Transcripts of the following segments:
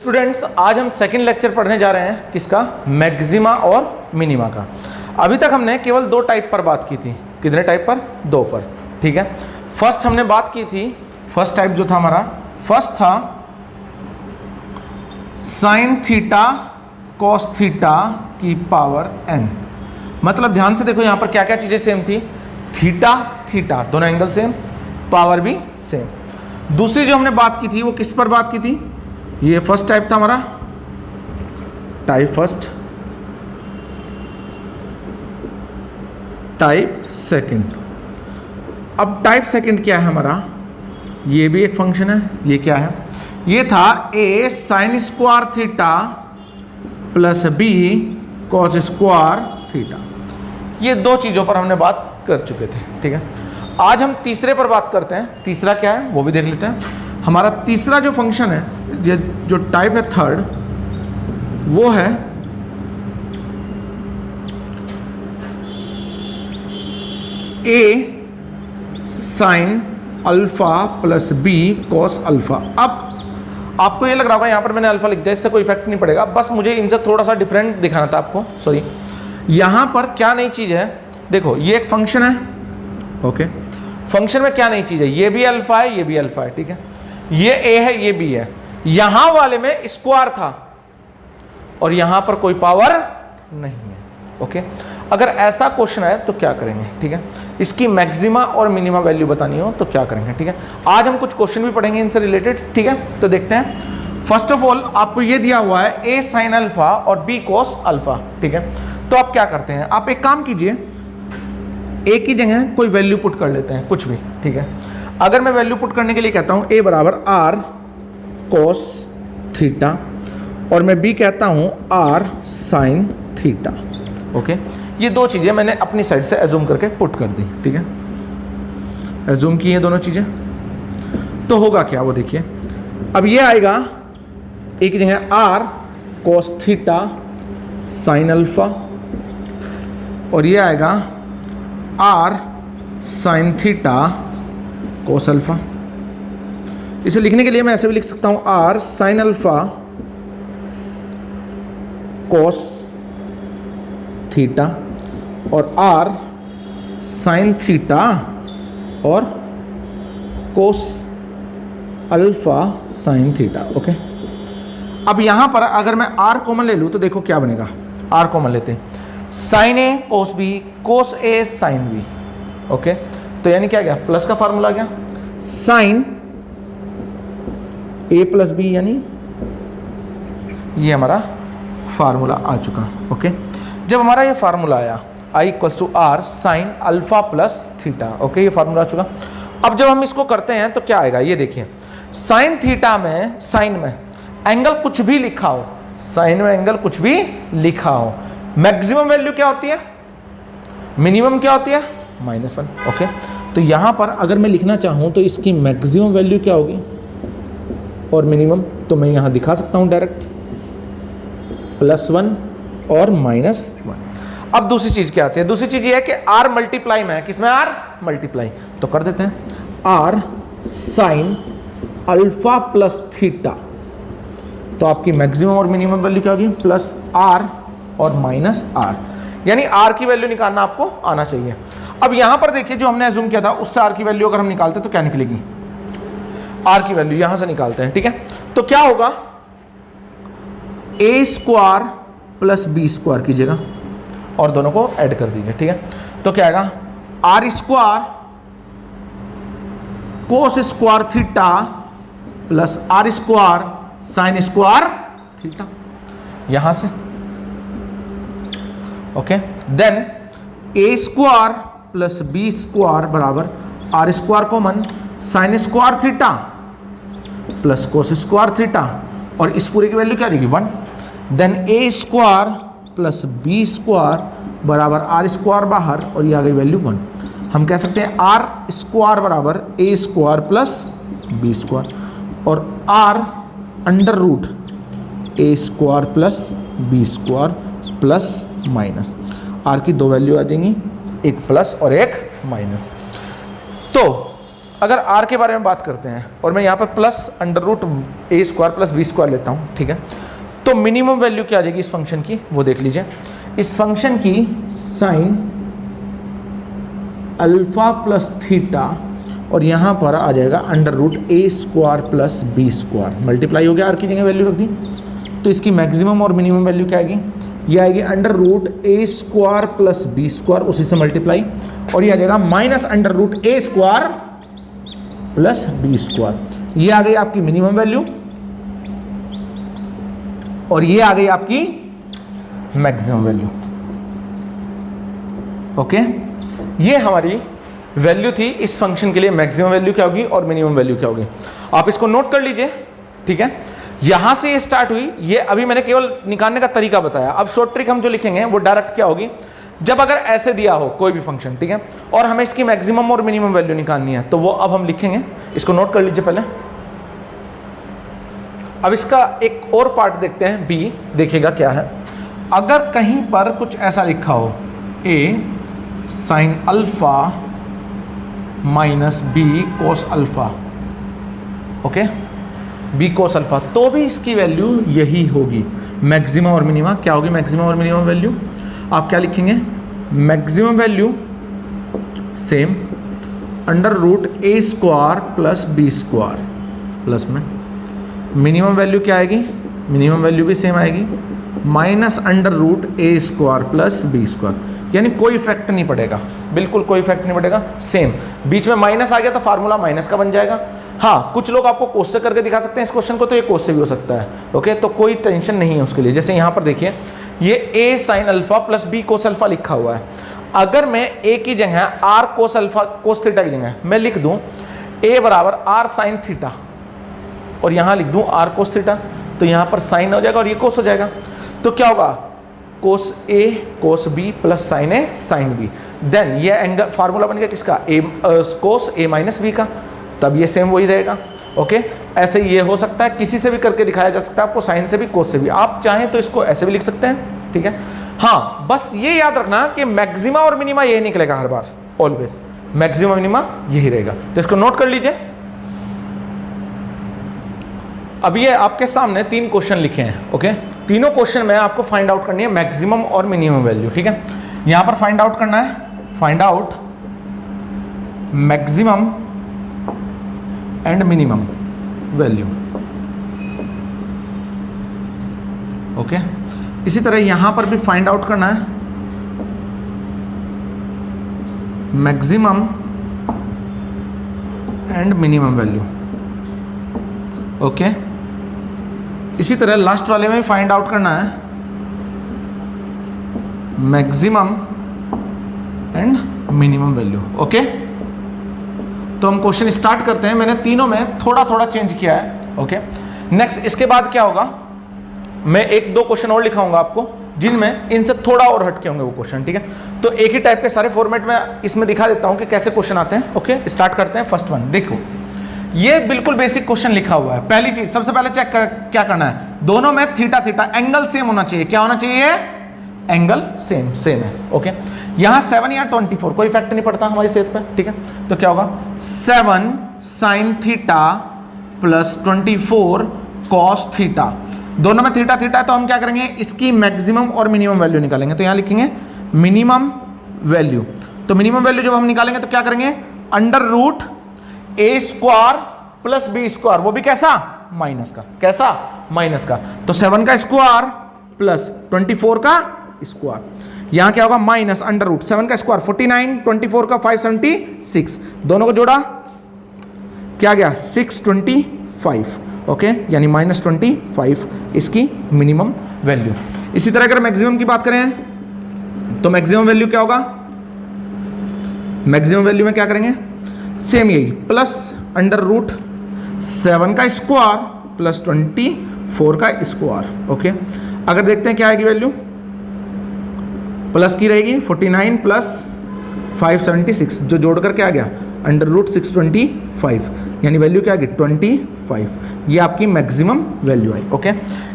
Students, आज हम second lecture पढ़ने जा रहे हैं किसका? मैक्सिमा और मिनिमा का। अभी तक हमने केवल दो टाइप पर बात की थी। कितने टाइप पर? दो पर। ठीक है, फर्स्ट हमने बात की थी, फर्स्ट टाइप जो था हमारा, फर्स्ट था साइन थीटा कॉस थीटा की पावर n। मतलब ध्यान से देखो यहां पर क्या क्या चीजें सेम थी, थीटा थीटा दोनों एंगल सेम, पावर भी सेम। दूसरी जो हमने बात की थी वो किस पर बात की थी? ये फर्स्ट टाइप था हमारा, टाइप फर्स्ट, टाइप सेकंड। अब टाइप सेकंड क्या है हमारा? ये भी एक फंक्शन है। ये क्या है? ये था a sign square theta plus b cos square theta. ये दो चीज़ों पर हमने बात कर चुके थे। ठीक है, आज हम तीसरे पर बात करते हैं। तीसरा क्या है वो भी देख लेते हैं। हमारा तीसरा जो फंक्शन है, ये जो टाइप है थर्ड, वो है a sign alpha plus b cos alpha. अब आपको ये लग रहा होगा यहाँ पर मैंने अल्फा लिख दिया, इससे कोई इफेक्ट नहीं पड़ेगा, बस मुझे इनसे थोड़ा सा डिफरेंट दिखाना था आपको। सॉरी, यहाँ पर क्या नई चीज़ है? देखो ये एक फंक्शन है। ओके, फंक्शन में क्या नई चीज़ है? ये भी अल्फा है, ये भी अल्फा है। ठीक है, ये a है, ये b है। यहाँ वाले में स्क्वायर था और यहाँ पर कोई पावर नहीं है। ओके, अगर ऐसा क्वेश्चन है तो क्या करेंगे? ठीक है, इसकी मैक्सिमा और मिनिमा वैल्यू बतानी हो तो क्या करेंगे? ठीक है, आज हम कुछ क्वेश्चन भी पढ़ेंगे इनसे रिलेटेड। ठीक है, तो देखते हैं। फर्स्ट ऑफ ऑल आपको ये दिया हुआ है a साइन अल्फा और b कॉस अल्फा। ठीक है, तो आप क्या करते हैं? आप एक काम कीजिए, a की जगह कोई वैल्यू पुट कर लेते हैं, कुछ भी। ठीक है, अगर मैं वैल्यू पुट करने के लिए कहता हूँ a बराबर r कॉस थीटा और मैं b कहता हूँ r साइन थीटा। ओके, ये दो चीज़ें मैंने अपनी साइड से एज्यूम करके पुट कर दी। ठीक है, एज्यूम की ये दोनों चीज़ें, तो होगा क्या वो देखिए। अब ये आएगा a की जगह r cos theta sine alpha और ये आएगा r sine theta cos alpha. इसे लिखने के लिए मैं ऐसे भी लिख सकता हूँ, r sine alpha cos theta और r साइन थीटा और cos alpha sine theta. Okay, अब यहां पर अगर मैं r कॉमन ले लूं तो देखो क्या बनेगा। r कॉमन लेते हैं, साइन ए कोस बी कोस ए साइन बी। ओके, तो यानी क्या गया? प्लस का फार्मूला गया, साइन ए प्लस बी, यानी ये हमारा फार्मूला आ चुका। ओके, जब हमारा ये फार्मूला आया I equals to r sine alpha plus theta. Okay, ये फार्मूला आ चुका। अब जब हम इसको करते हैं तो क्या आएगा? ये देखिए, साइन थीटा में, साइन में एंगल कुछ भी लिखा हो, साइन में एंगल कुछ भी लिखा हो, मैक्सिमम वैल्यू क्या होती है? मिनिमम क्या होती है? -1। ओके, तो यहां पर अगर मैं लिखना चाहूं तो इसकी मैक्सिमम वैल्यू क्या होगी और मिनिमम, तो मैं यहां दिखा सकता हूं डायरेक्ट, +1 और -1। अब दूसरी चीज क्या आती है? दूसरी चीज ये है कि r मल्टीप्लाई में है, किसमें? r मल्टीप्लाई, तो कर देते हैं r sign alpha plus theta. तो आपकी मैक्सिमम और मिनिमम वैल्यू क्या होगी? +r और -r, यानी r की वैल्यू निकालना आपको आना चाहिए। अब यहां पर देखिए, जो हमने एज्यूम किया था उससे r की वैल्यू अगर हम निकालते तो क्या निकलेगी? r की वैल्यू यहां से निकालते हैं। ठीक है, तो क्या होगा? a square plus B square कीजिएगा और दोनों को ऐड कर दीजिए। ठीक है, तो क्या आएगा? R square cos square theta plus r square sine square theta, यहां से। Okay, then a square plus B square बराबर r square common sine square theta plus cos square theta, और इस पूरे की वैल्यू क्या रहेगी? 1। Then a square plus B square बराबर आर स्क्वायर बाहर और ये आ गई वैल्यू 1। हम कह सकते हैं आर स्क्वायर बराबर a square plus B square और आर अंडर रूट ए square plus B square plus minus. R की दो वैल्यू आ जाएंगी, एक प्लस और एक माइनस। तो अगर r के बारे में बात करते हैं और मैं यहाँ पर प्लस अंडर रूट ए स्क्वायर प्लस बी स्क्वायर लेता हूँ, ठीक है, तो मिनिमम वैल्यू क्या आ जाएगी इस फंक्शन की, वो देख लीजिए। इस फंक्शन की साइन अल्फा प्लस थीटा और यहाँ पर आ जाएगा अंडर रूट ए square plus B square, multiply हो गया, आर की जगह वैल्यू रख दी, तो इसकी मैक्सिमम और मिनिमम वैल्यू क्या आएगी, ये आएगी अंडर रूट ए स्क्वायर प्लस बी स्क्वायर, उसी से मल्टीप्लाई, और ये आ जाएगा माइनस अंडर रूट ए स्क्वायर प्लस बी स्क्वायर। ये आ गई आपकी मिनिमम वैल्यू और ये आ गई आपकी मैक्सिमम वैल्यू। ओके, ये हमारी वैल्यू थी इस फंक्शन के लिए, मैक्सिमम वैल्यू क्या होगी और मिनिमम वैल्यू क्या होगी। आप इसको नोट कर लीजिए, ठीक है। यहां से ये स्टार्ट हुई, ये अभी मैंने केवल निकालने का तरीका बताया। अब शॉर्ट ट्रिक हम जो लिखेंगे वो डायरेक्ट क्या होगी, जब अगर ऐसे दिया हो कोई भी फंक्शन, ठीक है, और हमें इसकी मैक्सिमम और मिनिमम वैल्यू निकालनी है, तो वो अब हम लिखेंगे। इसको नोट कर लीजिए पहले। अब इसका एक और पार्ट देखते हैं, बी, देखिएगा क्या है। अगर कहीं पर कुछ ऐसा लिखा हो, A sine alpha minus B cos alpha, okay, B cos alpha, तो भी इसकी वैल्यू यही होगी, मैक्सिमम और मिनिमम। क्या होगी मैक्सिमम और मिनिमम वैल्यू, आप क्या लिखेंगे, maximum value same under root ए square plus B square plus में मिनिमम वैल्यू क्या आएगी, मिनिमम वैल्यू भी सेम आएगी, माइनस अंडर रूट ए स्क्वायर प्लस बी स्क्वायर, यानी कोई इफेक्ट नहीं पड़ेगा, बिल्कुल कोई इफेक्ट नहीं पड़ेगा, सेम। बीच में माइनस आ गया तो फार्मूला माइनस का बन जाएगा। हाँ, कुछ लोग आपको कोस से करके दिखा सकते हैं इस क्वेश्चन को, तो ये कोस से भी हो सकता है, ओके, तो कोई टेंशन नहीं है उसके लिए। जैसे यहाँ पर देखिए, ये A sine alpha plus B cos alpha लिखा हुआ है। अगर मैं ए की जगह R cos alpha cos theta की जगह मैं लिख दूं ए बराबर आर साइन थीटा और यहाँ लिख दूं आर कोस थीटा, तो यहाँ पर साइन हो जाएगा और ये कोस हो जाएगा, तो क्या होगा, कोस ए कोस बी प्लस साइन ए साइन बी। देन ये एंगल फार्मूला बन गया किसका, ए कोस ए माइनस बी का, तब ये सेम वही रहेगा। ओके, ऐसे ये हो सकता है, किसी से भी करके दिखाया जा सकता है आपको, साइन से भी कोस से भी। आप चाहें तो इसको ऐसे भी लिख सकते हैं, ठीक है। हाँ, बस ये याद रखना कि मैक्सिमा और मिनिमा यही निकलेगा हर बार, ऑलवेज मैक्सिमा मिनिमा यही रहेगा, तो इसको नोट कर लीजिए। अब ये आपके सामने 3 क्वेश्चन लिखे हैं, ओके, तीनों क्वेश्चन में आपको फाइंड आउट करनी है मैक्सिमम और मिनिमम वैल्यू, ठीक है। यहां पर फाइंड आउट करना है, find out maximum and minimum value, okay. इसी तरह यहां पर भी फाइंड आउट करना है maximum and minimum value, okay. इसी तरह लास्ट वाले में फाइंड आउट करना है maximum and minimum value, okay. तो हम क्वेश्चन स्टार्ट करते हैं। मैंने तीनों में थोड़ा थोड़ा चेंज किया है, ओके। नेक्स्ट इसके बाद क्या होगा, मैं 1-2 क्वेश्चन और लिखाऊंगा आपको जिनमें इनसे थोड़ा और हटके होंगे वो क्वेश्चन, ठीक है। तो एक ही टाइप के सारे फॉर्मेट में इसमें दिखा देता हूं कि कैसे क्वेश्चन आते हैं, ओके। स्टार्ट करते हैं। फर्स्ट वन देखो, ये बिल्कुल बेसिक क्वेश्चन लिखा हुआ है। पहली चीज सबसे पहले चेक क्या करना है, दोनों में थीटा थीटा एंगल सेम होना चाहिए। क्या होना चाहिए, एंगल सेम है, ओके। यहां 7 या 24 कोई इफेक्ट नहीं पड़ता हमारी सेहत पे, ठीक है। तो क्या होगा, 7 sine theta plus 24 cos theta, दोनों में थीटा थीटा है, तो हम क्या करेंगे, इसकी मैक्सिमम और मिनिमम वैल्यू निकालेंगे। तो यहां लिखेंगे मिनिमम वैल्यू, तो मिनिमम वैल्यू जब हम निकालेंगे तो क्या करेंगे, अंडर रूट ए स्क्वायर प्लस बी स्क्वायर, वो भी कैसा, माइनस का, कैसा, माइनस का। तो 7 का स्क्वायर प्लस 24 का स्क्वायर, यहां क्या होगा, माइनस अंडर रूट 7 का स्क्वायर 49, 24 का 576, दोनों को जोड़ा क्या गया 625, ओके, यानी -25 इसकी मिनिमम वैल्यू। इसी तरह अगर मैक्सिमम की बात करें तो मैक्सिमम वैल्यू क्या होगा, मैक्सिमम वैल्यू में क्या करेंगे, सेम यही, प्लस अंडर रूट 7 का स्क्वायर प्लस 24 का स्क्वायर, ओके। अगर देखते हैं क्या आएगी वैल्यू, प्लस की रहेगी 49 प्लस 576, जो जोड़ करके आ गया अंडर रूट 625, यानी वैल्यू क्या आ गई 25। ये आपकी मैक्सिमम वैल्यू है, ओके।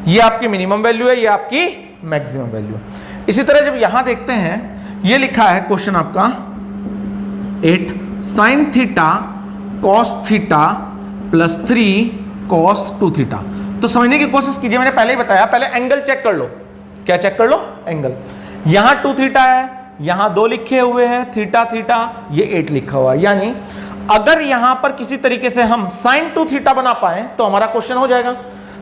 ये आपकी मिनिमम वैल्यू है, ये आपकी मैक्सिमम वैल्यू। इसी तरह जब यहां देखते हैं, ये लिखा है क्वेश्चन आपका 8 sine theta cos theta plus 3 cos 2 theta. तो समझने की कोशिश कीजिए, मैंने पहले ही बताया, पहले एंगल चेक कर लो। क्या चेक कर लो? एंगल। यहां 2 थीटा है, यहां 2 लिखे हुए हैं, थीटा थीटा, ये 8 लिखा हुआ है। यानी अगर यहां पर किसी तरीके से हम साइन 2 थीटा बना पाए तो हमारा क्वेश्चन हो जाएगा।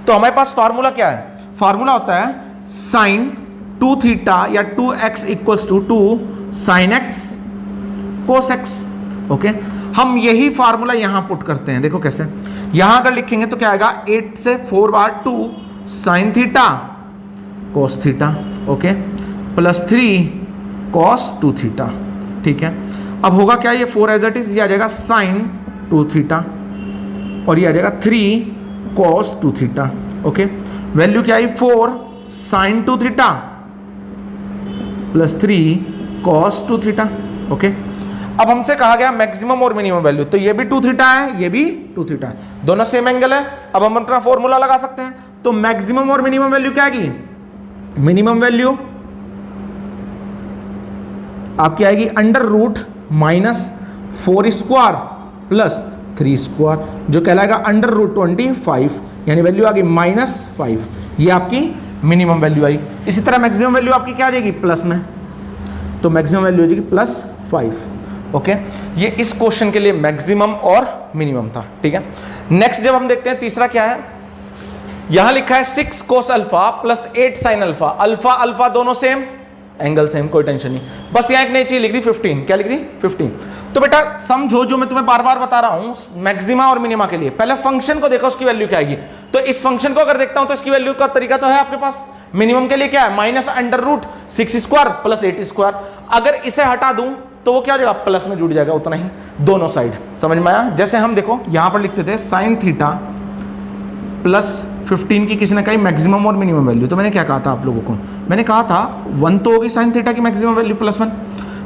तो हमारे पास फार्मूला क्या है? फार्मूला होता है साइन 2 थीटा या 2x equals to 2 sine x cos x। Okay, हम यही फार्मूला यहां पुट करते हैं। देखो कैसे, यहां अगर लिखेंगे तो क्या आएगा? 8 से 4 बार 2 sine theta cos theta, okay, plus 3 cos 2 theta. ठीक है, अब होगा क्या? ये 4 एज इट इज, ये आ जाएगा साइन 2 थीटा और ये आ जाएगा 3 कॉस 2 थीटा। ओके, वैल्यू क्या आई? 4 sine 2 theta plus 3 cos 2 theta. Okay, अब हमसे कहा गया मैक्सिमम और मिनिमम वैल्यू, तो ये भी 2 थीटा है, ये भी 2 थीटा है, दोनों सेम एंगल है। अब हम अपना फॉर्मूला लगा सकते हैं। तो मैक्सिमम और मिनिमम वैल्यू क्या आएगी? मिनिमम वैल्यू आपकी आएगी under root minus 4 square plus 3 square, जो कहलाएगा अंडर रूट 25, यानी वैल्यू आ गई -5। ये आपकी मिनिमम वैल्यू आई। इसी तरह मैक्सिमम वैल्यू आपकी क्या आ जाएगी? प्लस में, तो मैक्सिमम वैल्यू आ जाएगी +5। ओके, ये इस क्वेश्चन के लिए मैक्सिमम और मिनिमम था। ठीक है, नेक्स्ट जब हम देखते हैं तीसरा क्या है, यहां लिखा है 6 cos alpha plus 8 sine alpha. Alpha alpha दोनों सेम, एंगल सेम, कोई टेंशन नहीं। बस यहां एक नई चीज लिख दी 15। क्या लिख दी? 15। तो बेटा समझो, जो मैं तुम्हें बार बार बता रहा हूं मैक्सिमा और मिनिमा के लिए, पहले फंक्शन को देखो, उसकी वैल्यू क्या आएगी। तो इस फंक्शन को अगर देखता हूं तो इसकी वैल्यू का तरीका तो है आपके पास। मिनिमम के लिए क्या है? Minus under root 6 square plus 8 square. अगर इसे हटा दूं तो वो क्या हो जाएगा? प्लस में जुड़ जाएगा, उतना ही दोनों साइड। समझ में आया? जैसे हम देखो यहां पर लिखते थे साइन थीटा प्लस 15 की किसी ने कही मैक्सिमम और मिनिमम वैल्यू। तो मैंने क्या कहा था आप लोगों को? मैंने कहा था 1 तो होगी साइन थीटा की मैक्सिमम वैल्यू +1,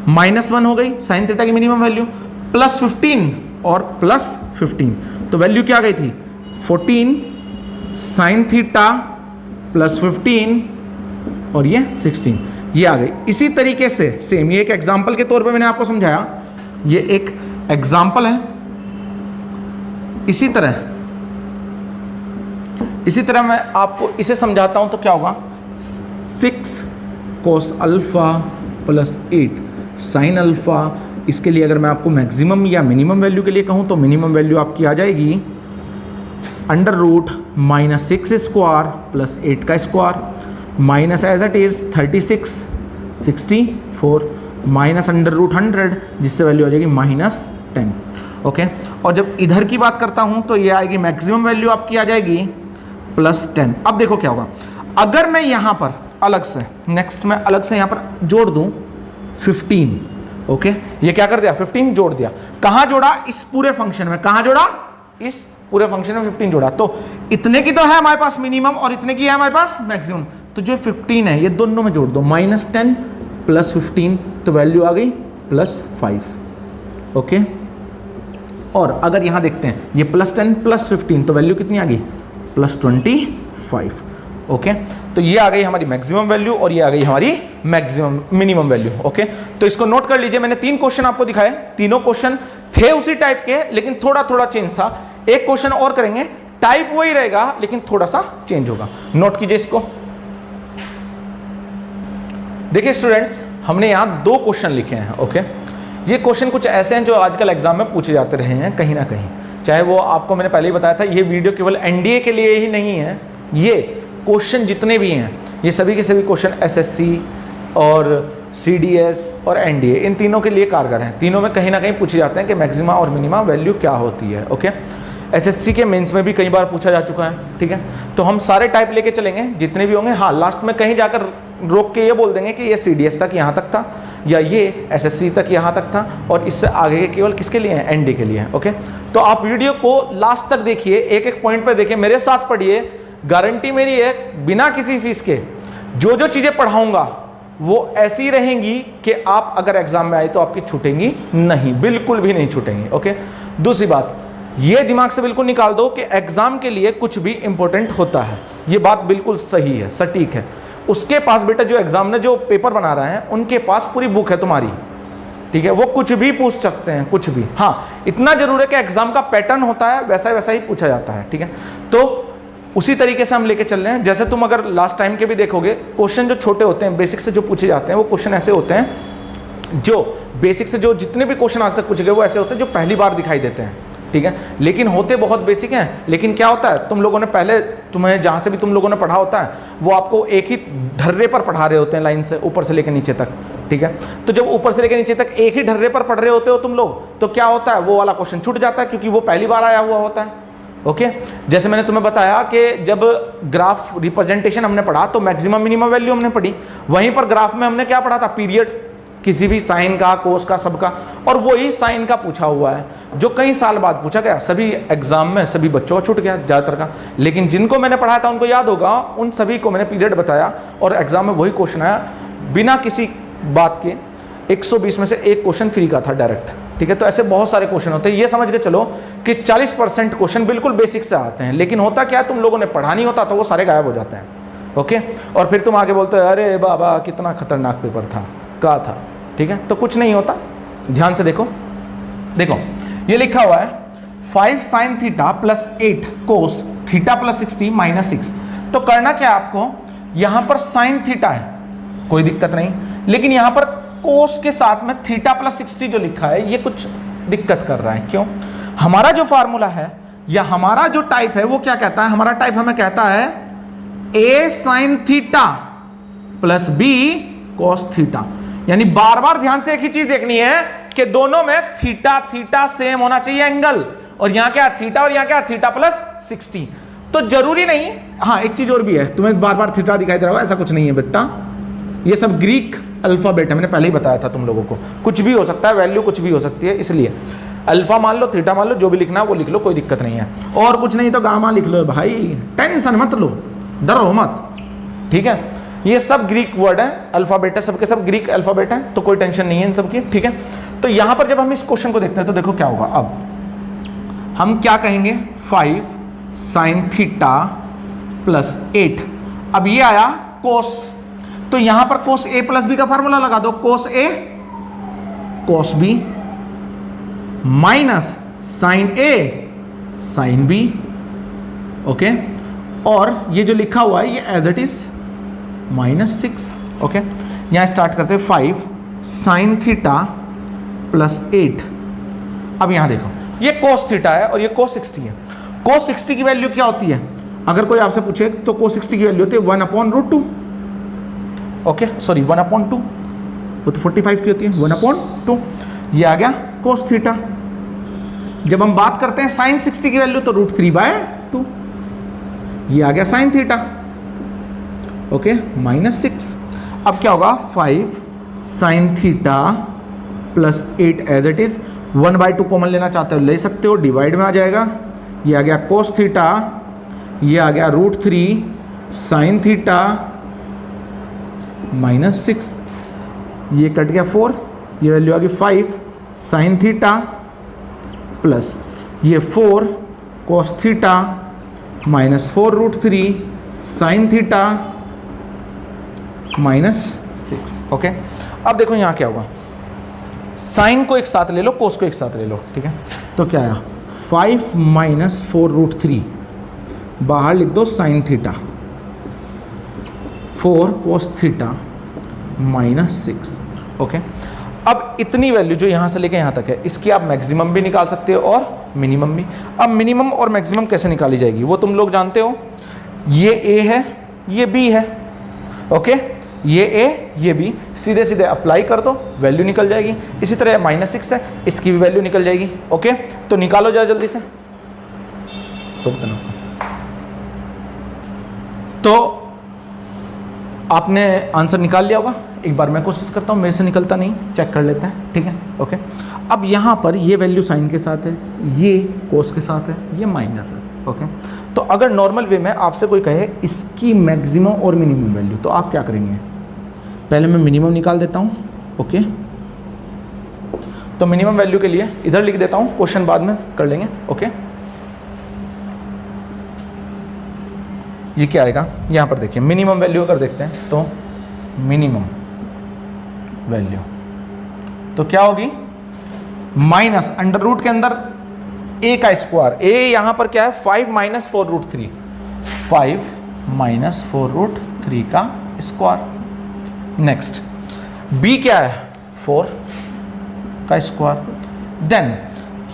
-1 हो गई साइन थीटा की मिनिमम वैल्यू, प्लस 15 और प्लस 15, तो वैल्यू क्या आ गई थी? 14 साइन थीटा प्लस 15 और ये 16, ये आ गई। इसी तरीके से सेम, ये एक एग्जाम्पल के तौर पे मैंने आपको समझाया, ये एक एग्जाम्पल है। इसी तरह मैं आपको इसे समझाता हूं तो क्या होगा? 6 cos alpha plus 8 sine alpha. इसके लिए अगर मैं आपको मैक्सिमम या मिनिमम वैल्यू के लिए कहूं तो मिनिमम वैल्यू आपकी आ जाएगी अंडर रूट -6 स्क्वायर प्लस 8 का square minus as it is 36 64 minus under root 100, जिससे वैल्यू आ जाएगी -10। ओके, और जब इधर की बात करता हूं तो ये आएगी मैक्सिमम वैल्यू आपकी आ जाएगी +10। अब देखो क्या होगा, अगर मैं यहां पर अलग से नेक्स्ट में अलग से यहां पर जोड़ दूं 15। ओके, ये क्या कर दिया? 15 जोड़ दिया। कहां जोड़ा? इस पूरे फंक्शन में। कहां जोड़ा? इस पूरे फंक्शन में 15 जोड़ा। तो इतने की तो है हमारे पास मिनिमम और इतने की है हमारे पास मैक्सिमम। तो जो 15 है ये दोनों में जोड़ दो, -10 प्लस 15, तो वैल्यू आ गई +5। ओके, और अगर यहां देखते हैं ये +10 प्लस 15, तो वैल्यू कितनी आ गई? +25। ओके, तो ये आ गई हमारी मैक्सिमम वैल्यू और ये आ गई हमारी मिनिमम वैल्यू। ओके, तो इसको नोट कर लीजिए। मैंने 3 क्वेश्चन आपको दिखाए, तीनों क्वेश्चन थे उसी टाइप के, लेकिन थोड़ा थोड़ा चेंज था। एक क्वेश्चन और करेंगे, टाइप वही रहेगा लेकिन थोड़ा सा चेंज होगा। नोट कीजिए इसको। देखिए स्टूडेंट्स, हमने यहां 2 क्वेश्चन लिखे हैं। ओके, ये क्वेश्चन कुछ ऐसे हैं जो आजकल एग्जाम में पूछे जाते रहे हैं कहीं ना कहीं। चाहे वो आपको मैंने पहले ही बताया था, ये वीडियो केवल एनडीए के लिए ही नहीं है। ये क्वेश्चन जितने भी हैं, ये सभी के सभी क्वेश्चन एसएससी और सीडीएस और एनडीए, इन तीनों के लिए कारगर हैं। तीनों में कहीं ना कहीं पूछे जाते हैं कि मैक्सिमा और मिनिमा वैल्यू क्या होती है। ओके, एसएससी के मेंस में भी कई बार पूछा जा चुका है। ठीक है, तो हम सारे टाइप लेके चलेंगे जितने भी होंगे। हाँ, लास्ट में कहीं जाकर रोक के ये बोल देंगे कि ये सीडीएस तक यहाँ तक था या ये एसएससी तक यहाँ तक था और इससे आगे के केवल किसके लिए हैं? एनडी के लिए हैं। ओके, तो आप वीडियो को लास्ट तक देखिए, एक एक पॉइंट पे देखिए, मेरे साथ पढ़िए। गारंटी मेरी है, बिना किसी फीस के जो जो चीज़ें पढ़ाऊंगा वो ऐसी रहेंगी कि आप अगर एग्जाम में आए तो आपकी छूटेंगी नहीं, बिल्कुल भी नहीं छूटेंगी। ओके, दूसरी बात, ये दिमाग से बिल्कुल निकाल दो कि एग्जाम के लिए कुछ भी इंपॉर्टेंट होता है। ये बात बिल्कुल सही है, सटीक है। उसके पास बेटा जो एग्जामिनर जो पेपर बना रहा है, उनके पास पूरी बुक है तुम्हारी। ठीक है, वो कुछ भी पूछ सकते हैं, कुछ भी। हाँ, इतना जरूर है कि एग्जाम का पैटर्न होता है वैसा ही पूछा जाता है, ठीक है। तो उसी तरीके से हम लेके चल रहे हैं। जैसे तुम अगर लास्ट टाइम के भी देखोगे, क्वेश्चन जो छोटे होते हैं बेसिक से जो पूछे जाते हैं, वो क्वेश्चन ऐसे होते हैं, जो बेसिक से जो जितने भी क्वेश्चन आज तक पूछे गए वो ऐसे होते हैं जो पहली बार दिखाई देते हैं, ठीक है। लेकिन होते बहुत बेसिक हैं। लेकिन क्या होता है, तुम लोगों ने पहले, तुम्हें जहाँ से भी तुम लोगों ने पढ़ा होता है, वो आपको एक ही ढर्रे पर पढ़ा रहे होते हैं, लाइन से ऊपर से लेकर नीचे तक, ठीक है। तो जब ऊपर से लेकर नीचे तक एक ही ढर्रे पर पढ़ रहे होते हो तुम लोग, तो क्या होता है, वो वाला क्वेश्चन छूट जाता है, क्योंकि वो पहली बार आया हुआ होता है। ओके, जैसे मैंने तुम्हें बताया कि जब ग्राफ रिप्रेजेंटेशन हमने पढ़ा तो मैक्सिमम मिनिमम वैल्यू हमने पढ़ी, वहीं पर ग्राफ में हमने क्या पढ़ा था, पीरियड, किसी भी साइन का, कोस का, सबका, और वही साइन का पूछा हुआ है जो कई साल बाद पूछा गया। सभी एग्जाम में सभी बच्चों को छूट गया ज़्यादातर का, लेकिन जिनको मैंने पढ़ाया था उनको याद होगा, उन सभी को मैंने पीरियड बताया और एग्जाम में वही क्वेश्चन आया बिना किसी बात के। 120 में से एक क्वेश्चन फ्री का था डायरेक्ट, ठीक है। तो ऐसे बहुत सारे क्वेश्चन होते हैं। ये समझ के चलो कि 40% क्वेश्चन बिल्कुल बेसिक से आते हैं, लेकिन होता क्या है, तुम लोगों ने पढ़ा नहीं होता तो वो सारे गायब हो जाते हैं। ओके, और फिर तुम आगे बोलते हो अरे बाबा कितना खतरनाक पेपर था, क्या था, ठीक है। तो कुछ नहीं होता, ध्यान से देखो। देखो ये लिखा हुआ है 5 sin theta plus 8 cos theta plus 60 minus 6। तो करना क्या है आपको, यहां पर साइन थीटा है, कोई दिक्कत नहीं, लेकिन यहां पर कोस के साथ में थीटा प्लस 60 जो लिखा है ये कुछ दिक्कत कर रहा है। क्यों? हमारा जो फार्मूला है या हमारा जो टाइप है वो क्या कहता है, हमारा टाइप हमें कहता है a sin theta plus b cos theta. यानी बार बार ध्यान से एक ही चीज देखनी है कि दोनों में थीटा थीटा सेम होना चाहिए एंगल, और यहां क्या थीटा और यहां क्या थीटा प्लस 60। तो जरूरी नहीं, हाँ एक चीज और भी है, तुम्हें बार बार थीटा दिखाई दे रहा होगा, ऐसा कुछ नहीं है बेटा, ये सब ग्रीक अल्फाबेट है, मैंने पहले ही बताया था तुम लोगों को। कुछ भी हो सकता है, वैल्यू कुछ भी हो सकती है, इसलिए अल्फा मान लो, थीटा मान लो, जो भी लिखना है वो लिख लो, कोई दिक्कत नहीं है। और कुछ नहीं तो गामा लिख लो भाई, टेंशन मत लो, डरो मत, ठीक है। ये सब ग्रीक वर्ड है, अल्फाबेट है, सबके सब ग्रीक अल्फाबेट है, तो कोई टेंशन नहीं है इन सब की, ठीक है। तो यहां पर जब हम इस क्वेश्चन को देखते हैं तो देखो क्या होगा। अब हम क्या कहेंगे, 5 sin थीटा प्लस 8। अब ये आया कोस, तो यहां पर कोस ए प्लस बी का फार्मूला लगा दो, कोस ए कोस बी माइनस साइन ए साइन बी। ओके, और ये जो लिखा हुआ है ये एज इट इज -6। ओके, यहां स्टार्ट करते हैं 5 sin थीटा प्लस 8। अब यहां देखो ये कोस थीटा है और ये कोस 60 है। कोस 60 की वैल्यू क्या होती है, अगर कोई आपसे पूछे तो कोस 60 की वैल्यू होती है 1/√2। ओके सॉरी 1/2, वो तो 45 की होती है, 1/2। ये आ गया कोस थीटा। जब हम बात करते हैं साइन 60 की वैल्यू तो √3/2, ये आ गया साइन थीटा। ओके -6। अब क्या होगा, 5 sin theta plus 8 as it is, 1/2 common लेना चाहते हो ले सकते हो, डिवाइड में आ जाएगा, ये आ गया कोस थीटा, ये आ गया √3 sin थीटा -6, ये कट गया 4, ये वैल्यू आ गई 5 sin थीटा प्लस ये 4 cos theta -4 √3 sin theta -6। Okay, अब देखो यहाँ क्या होगा, साइन को एक साथ ले लो, कोस को एक साथ ले लो, ठीक है। तो क्या आया, 5 - 4 √3, बाहर लिख दो sine theta, 4 cos theta -6। Okay, अब इतनी वैल्यू जो यहाँ से लेके यहाँ तक है, इसकी आप मैक्सिमम भी निकाल सकते हो और मिनिमम भी। अब मिनिमम और मैक्सिमम कैसे निकाली जाएगी वो तुम लोग जानते हो, ये ए है, ये बी है। ओके, ये ए ये बी, सीधे सीधे अप्लाई कर दो, वैल्यू निकल जाएगी। इसी तरह -6 है, इसकी भी वैल्यू निकल जाएगी। ओके, तो निकालो जरा जल्दी से। तो आपने आंसर निकाल लिया होगा, एक बार मैं कोशिश करता हूँ, मेरे से निकलता नहीं, चेक कर लेते हैं, ठीक है। ओके, अब यहाँ पर ये वैल्यू साइन के साथ है, ये कोस के साथ है, ये माइनस है। ओके, तो अगर नॉर्मल वे में आपसे कोई कहे इसकी मैक्सिमम और मिनिमम वैल्यू, तो आप क्या करेंगे, पहले मैं मिनिमम निकाल देता हूँ। ओके, तो मिनिमम वैल्यू के लिए इधर लिख देता हूँ, क्वेश्चन बाद में कर लेंगे। ओके, ये क्या आएगा, यहाँ पर देखिए मिनिमम वैल्यू अगर देखते हैं तो मिनिमम वैल्यू तो क्या होगी, माइनस अंडर रूट के अंदर a का स्क्वायर, a यहां पर क्या है 5 माइनस 4√3, 5 माइनस 4√3 का स्क्वायर। नेक्स्ट b क्या है 4 का स्क्वायर। देन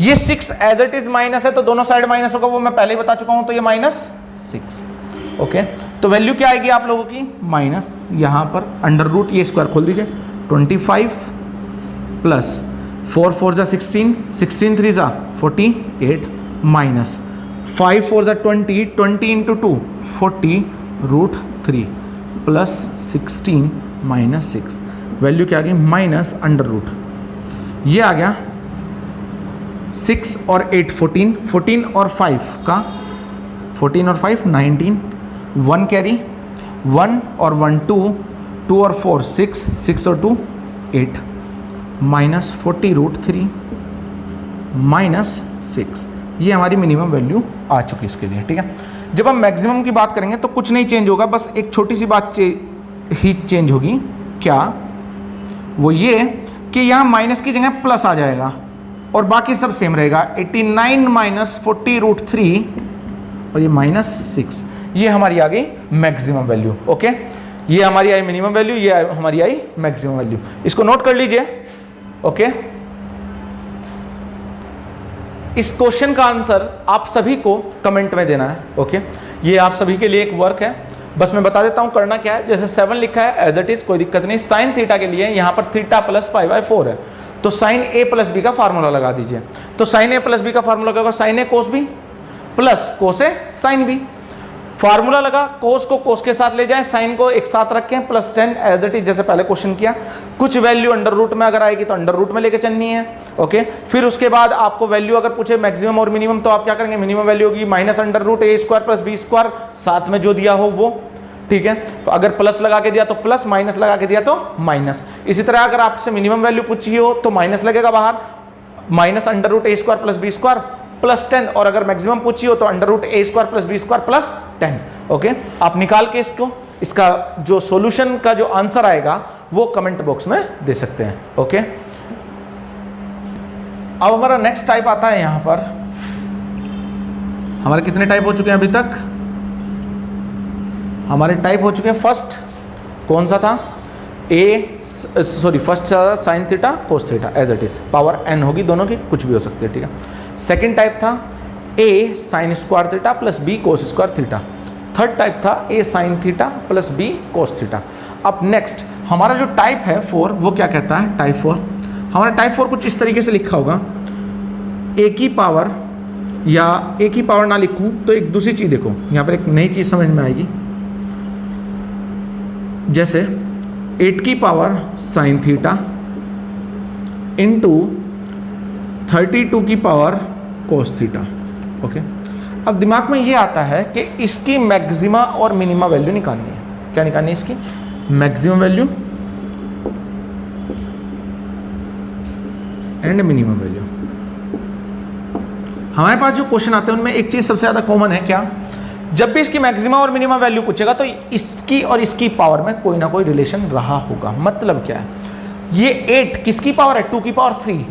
ये 6 एज इट इज माइनस है तो दोनों साइड माइनस होगा, वो मैं पहले ही बता चुका हूं, तो ये -6। ओके, तो वैल्यू क्या आएगी आप लोगों की, माइनस यहां पर अंडर रूट, ये स्क्वायर खोल दीजिए, 25 प्लस 4 4 जा 16, 16 3 जा 48 माइनस 5 4 जा 20, 20 इंटू 2 40√3 प्लस 16 माइनस 6, वैल्यू क्या आ गई माइनस अंडर रूट, ये आ गया 6 और 8 14, 14 और 5 का 14 और 5 19, 1 कैरी 1 और 1 2, 2 और 4 6, 6 और 2 8 माइनस 40√3 माइनस 6, ये हमारी मिनिमम वैल्यू आ चुकी है इसके लिए। ठीक है, जब हम मैक्सिमम की बात करेंगे तो कुछ नहीं चेंज होगा, बस एक छोटी सी बात ही चेंज होगी, क्या, वो ये कि यहाँ माइनस की जगह प्लस आ जाएगा और बाकी सब सेम रहेगा, 89 माइनस 40√3 और ये -6, ये हमारी आ गई मैक्सिमम वैल्यू। ओके, ये हमारी आई मिनिमम वैल्यू, ये हमारी आई मैक्सिमम वैल्यू, इसको नोट कर लीजिए। ओके, इस क्वेश्चन का आंसर आप सभी को कमेंट में देना है। ओके, ये आप सभी के लिए एक वर्क है, बस मैं बता देता हूं करना क्या है। जैसे 7 लिखा है एज इट इज, कोई दिक्कत नहीं। साइन थीटा के लिए यहां पर थीटा प्लस π/4 है, तो साइन a प्लस बी का फार्मूला लगा दीजिए। तो साइन a प्लस बी का फार्मूला क्या होगा, sine a cos b plus cos a sine b. Formula लगा, कोस को कोस के साथ ले जाएं, साइन को एक साथ रखें, प्लस 10 एज इट इज, जैसे पहले क्वेश्चन किया। कुछ वैल्यू अंडर रूट में अगर आएगी तो अंडर रूट में लेके चलनी है। ओके, फिर उसके बाद आपको वैल्यू अगर पूछे मैक्सिमम और मिनिमम, तो आप क्या करेंगे, मिनिमम वैल्यू होगी minus under root a square plus B square, साथ में जो दिया हो वो। ठीक है, तो अगर प्लस लगा के दिया तो प्लस, माइनस लगा के दिया तो माइनस। इसी तरह अगर आपसे मिनिमम वैल्यू पूछी हो तो माइनस लगेगा बाहर, minus under root a square plus B square plus 10, और अगर मैक्सिमम पूछी हो तो under root a square plus B square plus 10। Okay, आप निकाल के इसका जो सॉल्यूशन का जो आंसर आएगा वो कमेंट बॉक्स में दे सकते हैं। ओके, अब हमारा नेक्स्ट टाइप आता है। यहां पर हमारे कितने टाइप हो चुके हैं अभी तक, हमारे टाइप हो चुके हैं, फर्स्ट कौन सा था, first sine theta cos theta as it is, power n होगी दोनों की, कुछ भी हो सकती है। ठीक है, सेकेंड टाइप था a sign square theta plus b cos square theta. Third type था a sine theta plus b cos theta. अब नेक्स्ट हमारा जो टाइप है 4, वो क्या कहता है, टाइप 4, हमारा टाइप 4 कुछ इस तरीके से लिखा होगा, a की पावर, या a की पावर ना लिखूं तो एक दूसरी चीज देखो, यहां पर एक नई चीज समझ में आएगी, जैसे 8 की पावर साइन थीटा इंटू 32 की पावर कोस थीटा। ओके, अब दिमाग में ये आता है कि इसकी मैक्सिमा और मिनिमा वैल्यू निकालनी है। क्या निकालनी है इसकी, maximum value and minimum value. हमारे पास जो क्वेश्चन आते हैं उनमें एक चीज सबसे ज्यादा कॉमन है, क्या, जब भी इसकी मैक्सिमा और मिनिमम वैल्यू पूछेगा तो इसकी और इसकी पावर में कोई ना कोई रिलेशन रहा होगा। मतलब क्या है, ये 8 किसकी पावर है, 2 की पावर 3,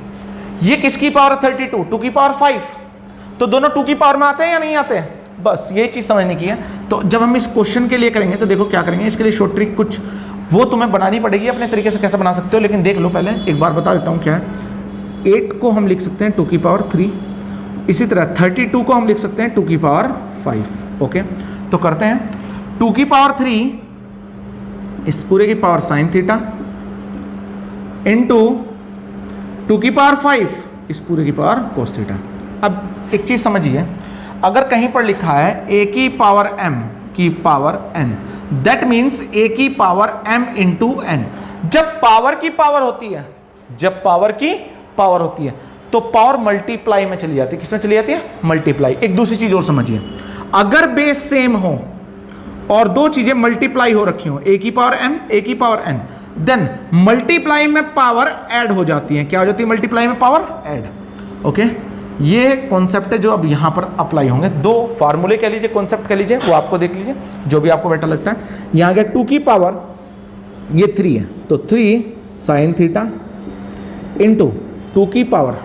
ये किसकी पावर है 32, 2 की पावर 5, तो दोनों 2 की पावर में आते हैं या नहीं आते हैं, बस ये चीज समझने की है। तो जब हम इस क्वेश्चन के लिए करेंगे तो देखो क्या करेंगे, इसके लिए शॉर्ट ट्रिक कुछ वो तुम्हें बनानी पड़ेगी, अपने तरीके से कैसे बना सकते हो, लेकिन देख लो पहले, एक बार बता देता हूँ क्या है। 8 को हम लिख सकते हैं 2 की पावर 3, इसी तरह 32 को हम लिख सकते हैं 2 की पावर 5। ओके, तो करते हैं 2 की पावर 3 इस पूरे की पावर साइन थीटा इंटू 2 की पावर 5 इस पूरे की पावर कोस थीटा। अब एक चीज समझिए, अगर कहीं पर लिखा है a की पावर m की power n, that means a की पावर m इंटू n। जब पावर की पावर होती है, जब पावर की पावर होती है तो पावर मल्टीप्लाई में चली जाती है। किसमें चली जाती है, मल्टीप्लाई। एक दूसरी चीज और समझिए, अगर बेस सेम हो और दो चीजें मल्टीप्लाई हो रखी हो, a की पावर m a की पावर n, देन मल्टीप्लाई में पावर ऐड हो जाती है। क्या हो जाती है, मल्टीप्लाई में पावर ऐड। ओके, ये कॉन्सेप्ट है जो अब यहां पर अप्लाई होंगे। दो फार्मूले कह लीजिए, कॉन्सेप्ट कह लीजिए, वो आपको देख लीजिए जो भी आपको बेटर लगता है। यहां गया 2 की पावर, ये 3 है, तो 3 साइन थीटा इंटू 2 की पावर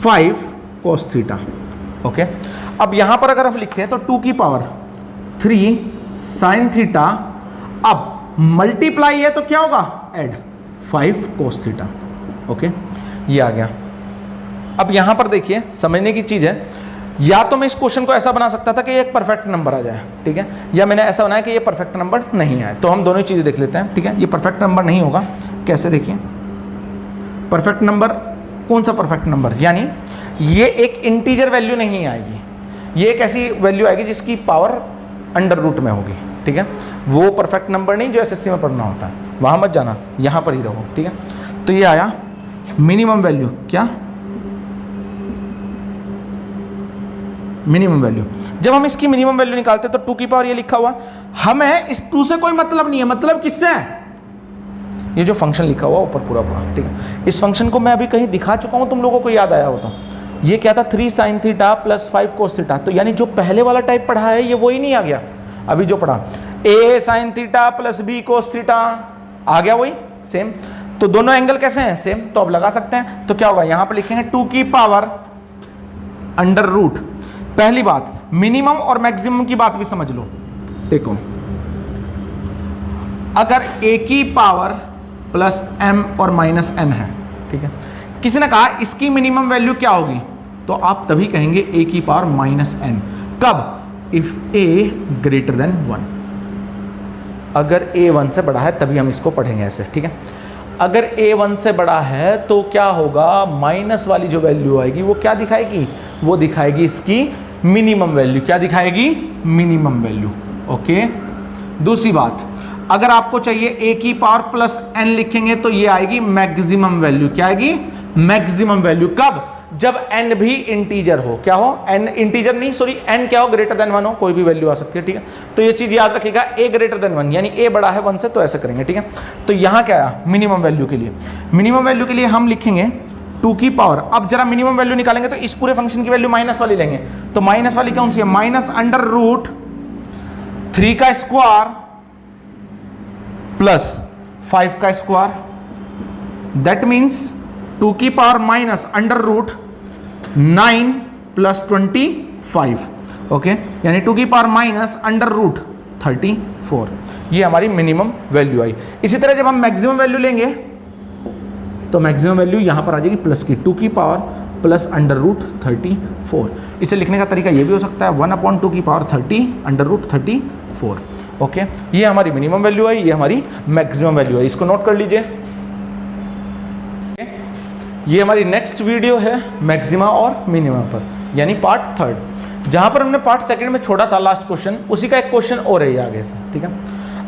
5 cos थीटा। ओके, अब यहां पर अगर हम लिखें तो 2 की पावर 3 sin थीटा, अब मल्टीप्लाई है तो क्या होगा, ऐड 5 cos थीटा। ओके, ये आ गया। अब यहां पर देखिए समझने की चीज है, या तो मैं इस क्वेश्चन को ऐसा बना सकता था कि ये एक परफेक्ट नंबर आ जाए, ठीक है, या मैंने ऐसा बनाया कि ये परफेक्ट नंबर नहीं आए। तो हम दोनों चीजें देख लेते हैं, ठीक है। ये परफेक्ट नंबर नहीं होगा, कैसे देखिए, परफेक्ट नंबर, कौन सा परफेक्ट नंबर, यानी ये एक इंटीजर वैल्यू नहीं आएगी, ये एक ऐसी वैल्यू आएगी जिसकी पावर अंडर रूट में होगी, ठीक है। वो परफेक्ट नंबर नहीं जो एसएससी में पढ़ना होता है, वहां मत जाना, यहां पर ही रहो, ठीक है। तो ये आया मिनिमम वैल्यू, क्या मिनिमम वैल्यू। जब हम इसकी मिनिमम वैल्यू निकालते हैं तो 2 की पावर ये लिखा हुआ, हमें इस 2 से कोई मतलब नहीं है, मतलब किससे है, ये जो फंक्शन लिखा हुआ ऊपर पूरा पूरा, ठीक है। इस फंक्शन को मैं अभी कहीं दिखा चुका हूं, तुम लोगों को याद आया हो तो, ये क्या था, 3 sin theta plus 5 cos theta. तो यानी जो पहले वाला टाइप पढ़ा है ये वही नहीं आ गया, अभी जो पढ़ा a sin theta plus b cos theta आ गया वही सेम। तो दोनों एंगल कैसे हैं, सेम, तो अब लगा सकते हैं। तो क्या होगा, यहां पर लिखेंगे 2 की पावर अंडर रूट। पहली बात, मिनिमम और मैक्सिमम की बात भी समझ लो। देखो, अगर a की पावर प्लस m और माइनस n है, ठीक है, किसी ने कहा इसकी मिनिमम वैल्यू क्या होगी, तो आप तभी कहेंगे a की पावर माइनस n। कब, इफ a ग्रेटर देन 1, अगर a 1 से बड़ा है तभी हम इसको पढ़ेंगे ऐसे, ठीक है। अगर a 1 से बड़ा है तो क्या होगा, माइनस वाली जो वैल्यू आएगी वो क्या दिखाएगी, वो दिखाएगी इसकी मिनिमम वैल्यू। क्या दिखाएगी, मिनिमम वैल्यू। ओके, दूसरी बात, अगर आपको चाहिए a की पावर प्लस n लिखेंगे तो ये आएगी मैक्सिमम वैल्यू। क्या आएगी, मैक्सिमम वैल्यू। कब, जब n भी इंटीजर हो, क्या हो, n इंटीजर नहीं, सॉरी, n क्या हो, ग्रेटर देन 1 हो, कोई भी वैल्यू आ सकती है, ठीक है। तो ये चीज याद रखिएगा, a ग्रेटर देन 1, यानी a बड़ा है 1 से, तो ऐसा करेंगे, ठीक है। तो यहां क्या आया, मिनिमम वैल्यू के लिए, मिनिमम वैल्यू के लिए हम लिखेंगे 2 की पावर। अब जरा मिनिमम वैल्यू निकालेंगे तो इस पूरे फंक्शन की वैल्यू माइनस वाली लेंगे, तो माइनस वाली कौन सी है, माइनस अंडर रूट 3 का स्क्वायर प्लस 5 का स्क्वायर, दैट मीन्स 2 की power minus under root 9 plus 25। Okay, यानी 2 की पावर माइनस अंडर रूट 34, ये हमारी मिनिमम वैल्यू आई। इसी तरह जब हम मैक्सिमम वैल्यू लेंगे तो मैक्सिमम वैल्यू यहां पर आ जाएगी प्लस की, 2 की पावर प्लस अंडर रूट 34। इसे लिखने का तरीका ये भी हो सकता है 1/2 की पावर 30 अंडर रूट 34। ओके, ये हमारी मिनिमम वैल्यू आई, ये हमारी मैक्सिमम वैल्यू है, इसको नोट कर लीजिए। ये हमारी नेक्स्ट वीडियो है मैक्सिमा और मिनिमा पर, यानी पार्ट 3, जहां पर हमने पार्ट 2 में छोड़ा था लास्ट क्वेश्चन, उसी का एक क्वेश्चन और है आगे से, ठीक है।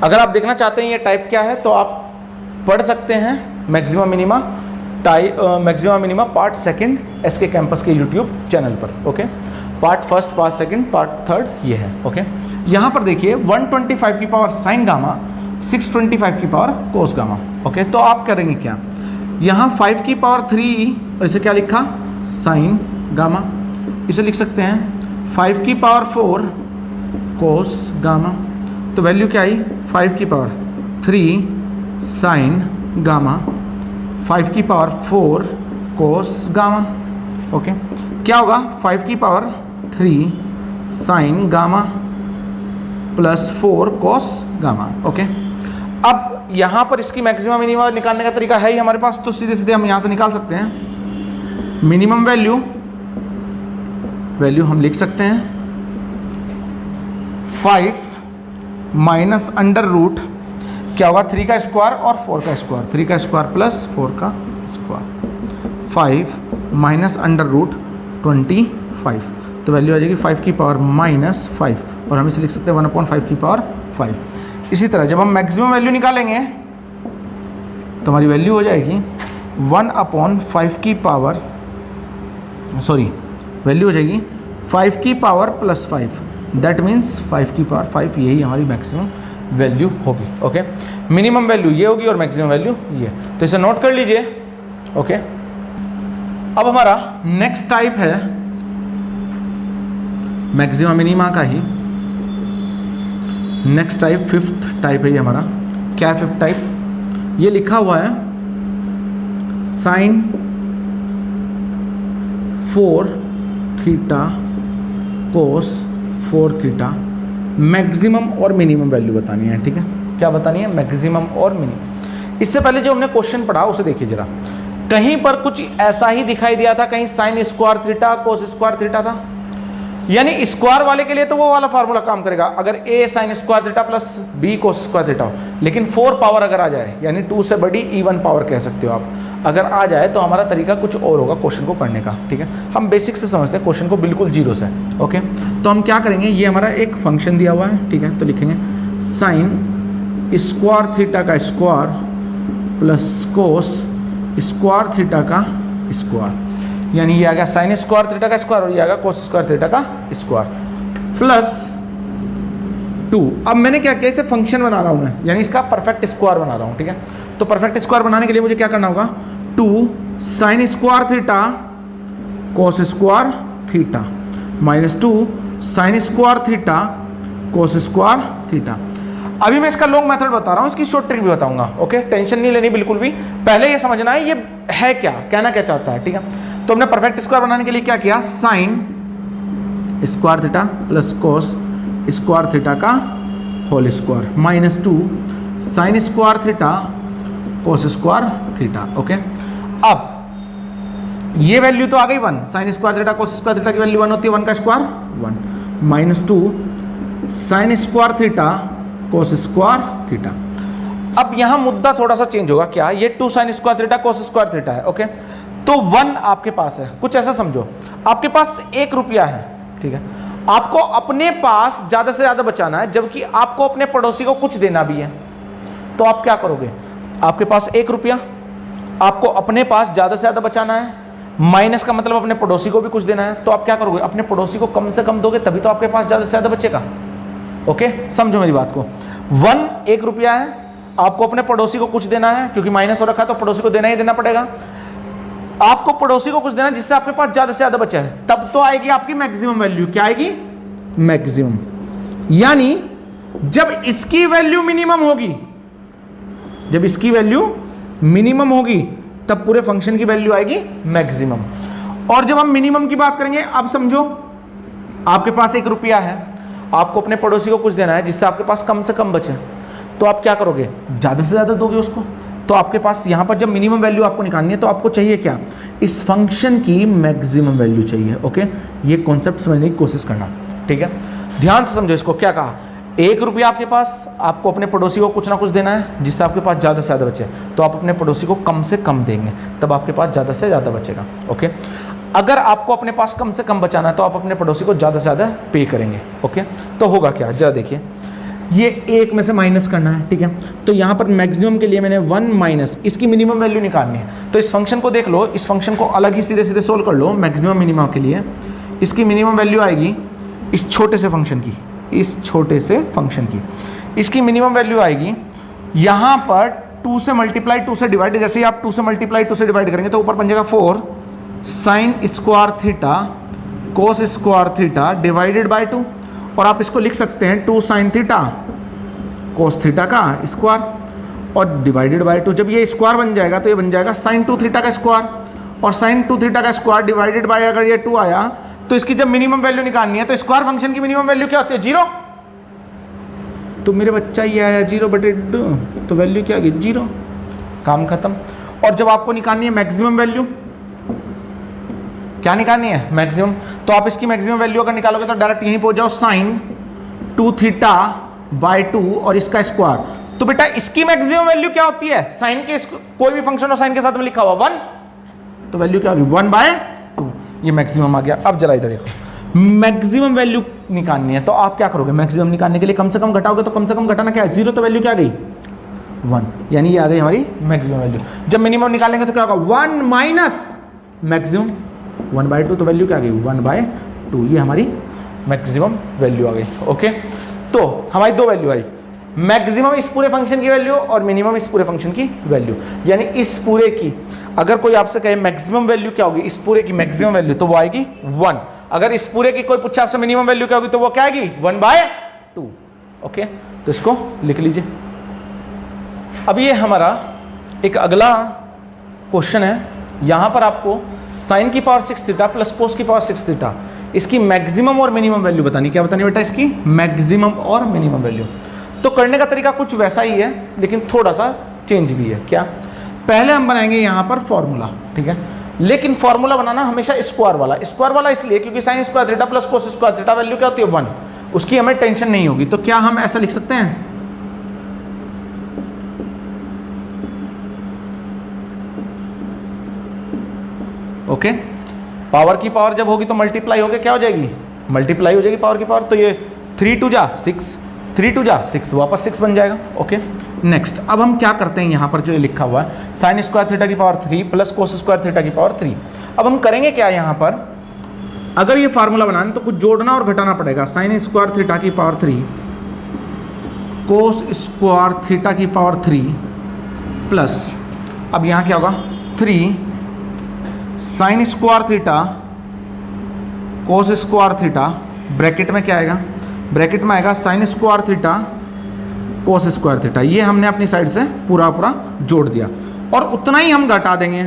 अगर आप देखना चाहते हैं ये टाइप क्या है तो आप पढ़ सकते हैं maxima minima maxima minima part 2 SK campus के यूट्यूब चैनल पर। ओके, पार्ट 1, पार्ट 2, पार्ट 3 ये है। ओके, यहाँ पर देखिए 125 की पावर साइन गामा, 625 की पावर कोस गामा। ओके, तो आप करेंगे क्या, यहाँ 5 की पावर 3 और इसे क्या लिखा, साइन गामा, इसे लिख सकते हैं 5 की पावर 4 कोस गामा। तो वैल्यू क्या आई, 5 की पावर 3 साइन गामा, 5 की पावर 4 कोस गामा। ओके, क्या होगा, 5 की power 3 sign gamma plus 4 cos gamma. Okay, अब यहाँ पर इसकी मैक्सिमम मिनिमम निकालने का तरीका है ही हमारे पास, तो सीधे सीधे हम यहाँ से निकाल सकते हैं। मिनिमम वैल्यू हम लिख सकते हैं 5 माइनस अंडर रूट, क्या होगा, 3 का स्क्वायर और 4 का स्क्वायर, 3 का स्क्वायर प्लस 4 का स्क्वायर, 5 माइनस अंडर रूट 25। तो वैल्यू आ जाएगी 5 की पावर माइनस 5, और हम इसे लिख सकते हैं 1/5 की पावर 5। इसी तरह जब हम मैक्सिमम वैल्यू निकालेंगे तो हमारी वैल्यू हो जाएगी 1/5 की पावर, सॉरी, वैल्यू हो जाएगी 5 की पावर प्लस 5, दैट मीन्स 5 की पावर 5, यही हमारी मैक्सिमम वैल्यू होगी। ओके, मिनिमम वैल्यू ये होगी और मैक्सिमम वैल्यू ये, तो इसे नोट कर लीजिए। ओके, अब हमारा नेक्स्ट टाइप है मैक्सिमा मिनिमा का ही नेक्स्ट टाइप, 5th टाइप है ये हमारा। क्या है 5th टाइप, ये लिखा हुआ है sine 4 theta cos 4 theta maximum और मिनिमम वैल्यू बतानी है, ठीक है। क्या बतानी है? मैक्सिमम और मिनिमम। इससे पहले जो हमने क्वेश्चन पढ़ा उसे देखिए जरा, कहीं पर कुछ ऐसा ही दिखाई दिया था, कहीं sign square theta cos square theta था, यानी स्क्वायर वाले के लिए तो वो वाला फार्मूला काम करेगा, अगर a sign square theta plus b cos square theta हो। लेकिन 4 पावर अगर आ जाए, यानी 2 से बड़ी इवन पावर कह सकते हो आप, अगर आ जाए तो हमारा तरीका कुछ और होगा क्वेश्चन को करने का, ठीक है। हम बेसिक से समझते हैं क्वेश्चन को बिल्कुल जीरो से, ओके। तो हम क्या करेंगे, ये हमारा एक फंक्शन दिया हुआ है, ठीक है, तो लिखेंगे साइन स्क्वायर थीटा का square plus cos square theta का स्क्वायर, यानी ये आ गया साइन स्क्वायर थीटा का स्क्वायर और ये आ गया कोस स्क्वायर थीटा का स्क्वायर प्लस 2। अब मैंने क्या किया, इसे फंक्शन बना रहा हूं मैं, यानी इसका परफेक्ट स्क्वायर बना रहा हूं, ठीक है। तो परफेक्ट स्क्वायर बनाने के लिए मुझे क्या करना होगा, 2 sine square theta cos square theta minus 2 sine square theta cos square theta. अभी मैं इसका लॉन्ग मेथड बता रहा हूं, इसकी शॉर्ट ट्रिक भी बताऊंगा, ओके। टेंशन नहीं लेनी बिल्कुल भी, पहले ये समझना है ये है क्या, कहना क्या चाहता है, ठीक है। तो हमने परफेक्ट स्क्वायर बनाने के लिए क्या किया, sine square theta plus cos square theta का whole square minus 2 sine square theta cos square theta, okay. अब ये वैल्यू तो आ गई 1, sine square theta cos square theta की वैल्यू 1 होती है, 1 का square 1 minus 2 sine square theta cos square theta. अब यहां मुद्दा थोड़ा सा चेंज होगा, क्या, ये 2 sine square theta cos square theta है, ओके। तो 1 आपके पास है, कुछ ऐसा समझो आपके पास 1 रुपया है, ठीक है। आपको अपने पास ज्यादा से ज्यादा बचाना है, जबकि आपको अपने पड़ोसी को कुछ देना भी है। तो आप क्या करोगे, आपके पास 1 रुपया, आपको अपने पास ज्यादा से ज्यादा बचाना है, माइनस का मतलब अपने पड़ोसी को भी कुछ देना है। तो आप क्या करोगे, अपने पड़ोसी को कम से कम दोगे, तभी तो आपके पास ज्यादा से ज्यादा बचेगा, ओके। समझो मेरी बात को, 1 रुपया है, आपको अपने पड़ोसी को कुछ देना है, क्योंकि माइनस हो रखा है तो पड़ोसी को देना ही देना पड़ेगा। आपको पड़ोसी को कुछ देना जिससे आपके पास ज्यादा से ज्यादा बचा है, तब तो आएगी आपकी मैक्सिमम वैल्यू। क्या आएगी, मैक्सिमम। यानी जब इसकी वैल्यू मिनिमम होगी, जब इसकी वैल्यू मिनिमम होगी तब पूरे फंक्शन की वैल्यू आएगी मैक्सिमम। और जब हम मिनिमम की बात करेंगे, अब समझो आपके पास 1 रुपया है, आपको अपने पड़ोसी को कुछ देना है जिससे आपके पास कम से कम बचे, तो आप क्या करोगे, ज्यादा से ज्यादा दोगे उसको। तो आपके पास यहां पर जब मिनिमम वैल्यू आपको निकालनी है तो आपको चाहिए क्या, इस फंक्शन की मैक्सिमम वैल्यू चाहिए, ओके। ये कॉन्सेप्ट समझने की कोशिश करना, ठीक है। ध्यान से समझो इसको, क्या कहा, 1 रुपया आपके पास, आपको अपने पड़ोसी को कुछ ना कुछ देना है जिससे आपके पास ज़्यादा से ज़्यादा बचे, तो आप अपने पड़ोसी को कम से कम देंगे, तब आपके पास ज़्यादा से ज़्यादा बचेगा, ओके। अगर आपको अपने पास कम से कम बचाना है तो आप अपने पड़ोसी को ज़्यादा से ज़्यादा पे करेंगे, ओके। तो होगा क्या, जरा देखिए, ये 1 में से माइनस करना है, ठीक है। तो यहाँ पर मैक्सिमम के लिए मैंने 1 माइनस इसकी मिनिमम वैल्यू निकालनी है। तो इस फंक्शन को देख लो, इस फंक्शन को अलग ही सीधे सीधे सोल्व कर लो। मैक्सिमम मिनिमम के लिए इसकी मिनिमम वैल्यू आएगी इस छोटे से फंक्शन की, इस छोटे से फंक्शन की इसकी मिनिमम वैल्यू आएगी यहाँ पर 2 से मल्टीप्लाई 2 से डिवाइड, जैसे ही आप 2 से मल्टीप्लाई 2 से डिवाइड करेंगे तो ऊपर बन जाएगा 4 sign square theta cos square theta divided by 2, और आप इसको लिख सकते हैं 2 साइन थीटा कोस थीटा का स्क्वायर और डिवाइडेड बाय 2। जब ये स्क्वायर बन जाएगा तो ये बन जाएगा साइन 2 थीटा का स्क्वायर, और साइन 2 थीटा का स्क्वायर डिवाइडेड बाय अगर ये 2 आया तो इसकी जब मिनिमम वैल्यू निकालनी है तो स्क्वायर फंक्शन की मिनिमम वैल्यू क्या होती है, 0। तो मेरे बच्चा ये आया 0/2, तो वैल्यू क्या आ गई, 0, काम खत्म। और जब आपको निकालनी है मैक्सिमम वैल्यू, क्या निकालनी है, मैक्सिमम, तो आप इसकी मैक्सिमम वैल्यू अगर निकालोगे तो डायरेक्ट यहीं पहुंच जाओ साइन 2 थीटा बाय 2 और इसका स्क्वायर। तो बेटा इसकी मैक्सिमम वैल्यू क्या होती है, साइन के कोई भी फंक्शन हो साइन के साथ में लिखा हुआ 1, तो वैल्यू क्या होगी 1/2, ये मैक्सिमम आ गया। अब जरा इधर देखो, मैक्सिमम वैल्यू निकालनी है तो आप क्या करोगे, मैक्सिमम निकालने के लिए कम से कम घटाओगे, तो कम से कम घटाना क्या है, 0, तो वैल्यू क्या आ गई 1, यानी ये आ गई हमारी मैक्सिमम वैल्यू। जब मिनिमम निकालेंगे तो क्या होगा 1 माइनस मैक्सिमम 1/2, तो वैल्यू क्या आ गई 1/2, ये हमारी मैक्सिमम वैल्यू आ गई, ओके। तो हमारी 2 वैल्यू आई, मैक्सिमम इस पूरे फंक्शन की वैल्यू और मिनिमम इस पूरे फंक्शन की वैल्यू, यानी इस पूरे की अगर कोई आपसे कहे मैक्सिमम वैल्यू क्या होगी, इस पूरे की मैक्सिमम वैल्यू, तो वो आएगी 1। अगर इस पूरे की कोई पूछे आपसे मिनिमम वैल्यू क्या होगी तो वो क्या आएगी 1/2, ओके। तो इसको लिख लीजिए। अब ये हमारा एक अगला क्वेश्चन है, यहां पर आपको साइन की पावर 6 थीटा प्लस कोस की पावर 6 थीटा, इसकी मैक्सिमम और मिनिमम वैल्यू बतानी। क्या बतानी बेटा? इसकी मैक्सिमम और मिनिमम वैल्यू। तो करने का तरीका कुछ वैसा ही है, लेकिन थोड़ा सा चेंज भी है। क्या? पहले हम बनाएंगे यहाँ पर फॉर्मूला, ठीक है, लेकिन फॉर्मूला बनाना हमेशा स्क्वायर वाला। स्क्वायर वाला इसलिए क्योंकि sign square theta plus cos square theta value क्या होती है? 1, उसकी हमें टेंशन नहीं होगी। तो क्या हम ऐसा लिख सकते हैं? ओके, पावर की पावर जब होगी तो मल्टीप्लाई होकर क्या हो जाएगी? मल्टीप्लाई हो जाएगी पावर की पावर। तो ये 3 2 जा 6, 3 2 जा 6, वापस 6 बन जाएगा। ओके, नेक्स्ट अब हम क्या करते हैं, यहाँ पर जो लिखा हुआ है साइन स्क्वायर थीटा की power 3 plus cos square theta की पावर 3। अब हम करेंगे क्या यहाँ पर? अगर ये फार्मूला बनाना तो कुछ जोड़ना और घटाना पड़ेगा। साइन स्क्वायर थीटा की पावर 3 कोस स्क्वायर थीटा की पावर 3 प्लस, अब यहाँ क्या होगा? 3 sine square theta cos square theta, bracket में क्या आएगा? ब्रैकेट में आएगा sign square theta cos square theta. ये हमने अपनी साइड से पूरा जोड़ दिया और उतना ही हम घटा देंगे।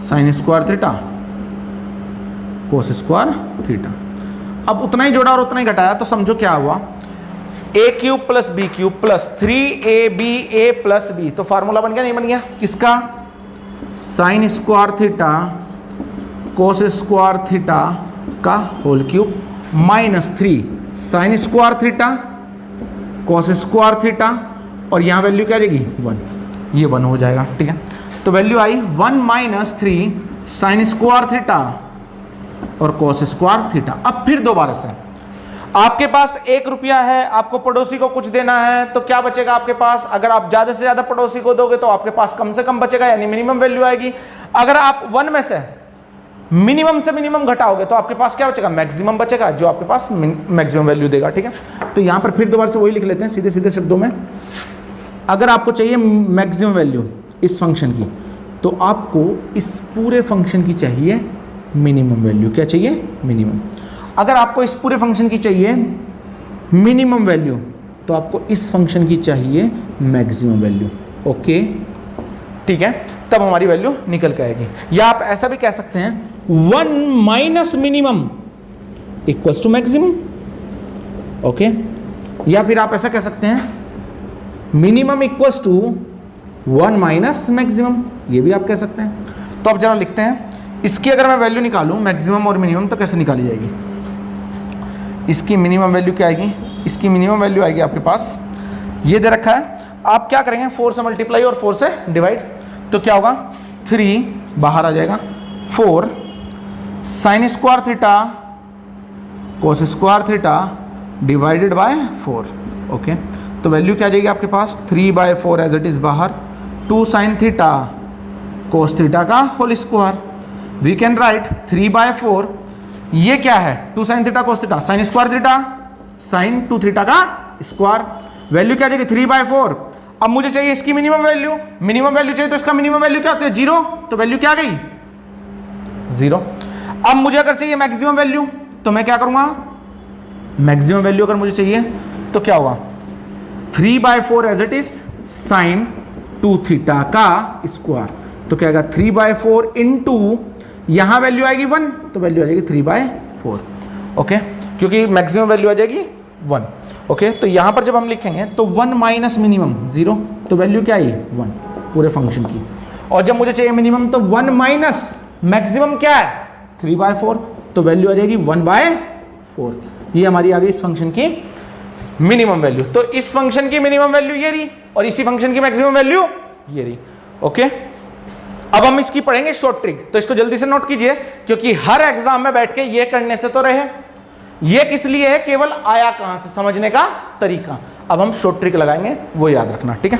Sign square theta cos square theta, अब उतना ही जोड़ा और उतना ही घटाया, तो समझो क्या हुआ? A cube plus B cube plus 3ab plus B. तो फार्मूला बन गया नहीं बन गया? किसका? Sine square theta cos square theta का whole cube minus 3 sine square theta cos square theta, और यहाँ वैल्यू क्या आ जाएगी? 1। ये 1 हो जाएगा, ठीक है। तो वैल्यू आई 1 माइनस 3 साइन स्क्वायर थीटा और कोस स्क्वायर थीटा। अब फिर दोबारा से आपके पास 1 रुपया है, आपको पड़ोसी को कुछ देना है, तो क्या बचेगा आपके पास? अगर आप ज्यादा से ज्यादा पड़ोसी को दोगे तो आपके पास कम से कम बचेगा, यानी मिनिमम वैल्यू आएगी। अगर आप 1 में से मिनिमम से मिनिमम घटाओगे तो आपके पास क्या बचेगा? मैक्सिमम बचेगा, जो आपके पास मैक्सिमम वैल्यू देगा, ठीक है। तो यहां पर फिर दोबारा से वही लिख लेते हैं सीधे सीधे शब्दों में। अगर आपको चाहिए मैक्सिमम वैल्यू इस फंक्शन की, तो आपको इस पूरे फंक्शन की चाहिए मिनिमम वैल्यू। क्या चाहिए? मिनिमम। अगर आपको इस पूरे फंक्शन की चाहिए मिनिमम वैल्यू, तो आपको इस फंक्शन की चाहिए मैक्सिमम वैल्यू। ओके, ठीक है, तब हमारी वैल्यू निकल के आएगी। या आप ऐसा भी कह सकते हैं 1 minus minimum equals to maximum. Okay, या फिर आप ऐसा कह सकते हैं minimum equals to 1 minus maximum, ये भी आप कह सकते हैं। तो अब जरा लिखते हैं, इसकी अगर मैं वैल्यू निकालूं मैक्सिमम और मिनिमम, तो कैसे निकाली जाएगी? इसकी मिनिमम वैल्यू क्या आएगी? इसकी मिनिमम वैल्यू आएगी आपके पास, ये दे रखा है। आप क्या करेंगे? 4 से मल्टीप्लाई और 4 से डिवाइड। तो क्या होगा? 3 बाहर आ जाएगा, 4 sign square theta cos square theta divided by 4। Okay, तो वैल्यू क्या आ जाएगी आपके पास? 3/4 एज इट इज बाहर, 2 साइन थीटा कोस थीटा का whole square. We can write 3/4, ये क्या है? 2 sine theta cos theta, sine square theta sine 2 theta का स्क्वायर। वैल्यू क्या आ जाएगी? 3/4। अब मुझे चाहिए इसकी मिनिमम वैल्यू। मिनिमम वैल्यू चाहिए तो इसका मिनिमम वैल्यू क्या होती है? 0। तो वैल्यू क्या आ गई? 0। अब मुझे अगर चाहिए मैक्सिमम वैल्यू, तो मैं क्या करूंगा? मैक्सिमम वैल्यू अगर मुझे चाहिए तो क्या होगा? 3/4 as it is sine 2 theta का स्क्वायर। तो क्या आएगा? 3/4 इंटू, यहां वैल्यू आएगी 1, तो वैल्यू आ जाएगी 3/4। ओके, क्योंकि मैक्सिमम वैल्यू आ जाएगी 1। ओके, तो यहां पर जब हम लिखेंगे तो 1 माइनस मिनिमम 0, तो वैल्यू क्या आई? 1 पूरे फंक्शन की। और जब मुझे चाहिए मिनिमम, तो 1 माइनस मैक्सिमम क्या है? 3/4, तो वैल्यू आ जाएगी 1/4। ये हमारी आ गई इस फंक्शन की मिनिमम वैल्यू। तो इस फंक्शन की मिनिमम वैल्यू ये रही और इसी फंक्शन की मैक्सिमम वैल्यू ये रही। ओके, अब हम इसकी पढ़ेंगे शॉर्ट ट्रिक, तो इसको जल्दी से नोट कीजिए, क्योंकि हर एग्जाम में बैठ के ये करने से तो रहे, ये किस लिए है? केवल आया कहां से समझने का तरीका। अब हम शॉर्ट ट्रिक लगाएंगे, वो याद रखना, ठीक है।